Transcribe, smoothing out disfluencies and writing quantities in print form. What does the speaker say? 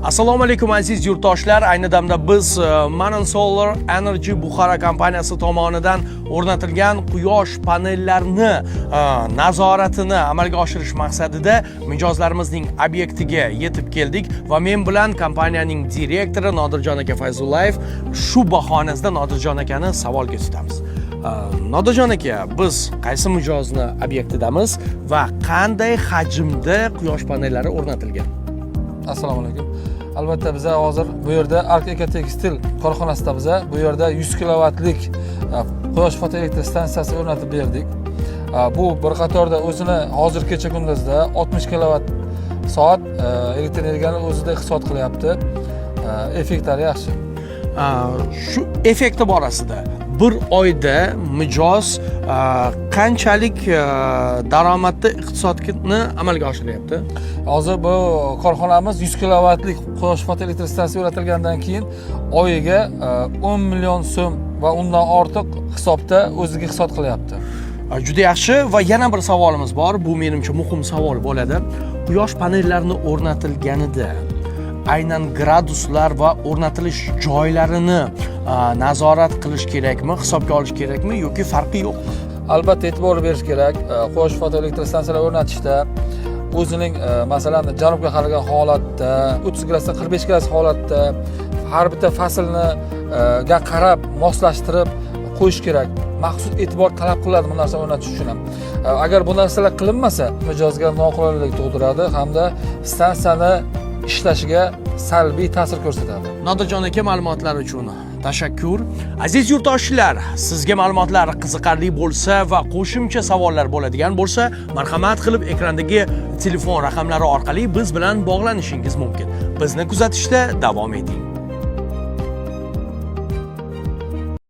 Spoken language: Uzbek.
Assalomu alaykum aziz yurtdoshlar. Ayni damda biz Manon Solar Energy Buxoro kompaniyasi tomonidan o'rnatilgan quyosh panellarini nazoratini amalga oshirish maqsadida mijozlarimizning obyektiga yetib keldik va men bilan kompaniyaning direktori Nodirjon aka Fayzullayev shu bahonasida Nodirjon akani savolga tutamiz. Nodirjon aka, biz qaysi mijozni obyektidamiz va qanday hajmda quyosh panellari o'rnatilgan? Assalomu alaykum. Albatta biz hozir bu yerda Ark Ekotekstil korxonasida biz bu yerda 100 kilovatlik quyosh fotoelektr stansiyasi o'rnatib berdik. Bu bir qatorda o'zini hozirgacha kunduzda 60 kilovat soat elektr energiyani o'zida hisob qilyapti. Effektlari yaxshi. Shu effekti borasida bir oyda mijoz qanchalik daromadda iqtisodni amalga oshiryapti? Hozir bu korxonamiz 100 kilovatlik quyosh fotoelektr stansiyasi o'rnatilgandan keyin oyiga 10 million so'm va undan ortiq hisobda o'ziga hisob qilyapti. Juda yaxshi va yana bir savolimiz bor. Bu menimcha muhim savol bo'ladi. Quyosh panellarini o'rnatilganida aynan graduslar va o'rnatilish joylarini nazorat qilish kerakmi, hisobga olish kerakmi yoki farqi yo'qmi? Albatta e'tibor berish kerak. Quyosh fotoelektr stansiyalar o'rnatishda o'zining masalan janubga qaragan holatda, 30 gradusdan 45 gradus holatda har bitta faslni ga qarab moslashtirib qo'yish kerak. Maxsus e'tibor talab qiladi bu narsani o'rnatish uchun ham. Agar bu narsalar qilinmasa, mijozga noqulaylik tug'diradi hamda stansiyani ishlashiga salbiy ta'sir ko'rsatadi. Nodirjon aka, ma'lumotlar uchun tashakkur. Aziz yurtdoshlar, sizga ma'lumotlar qiziqarli bo'lsa va qo'shimcha savollar bo'ladigan bo'lsa, marhamat qilib ekrandagi telefon raqamlari orqali biz bilan bog'lanishingiz mumkin. Bizni kuzatishda davom eting.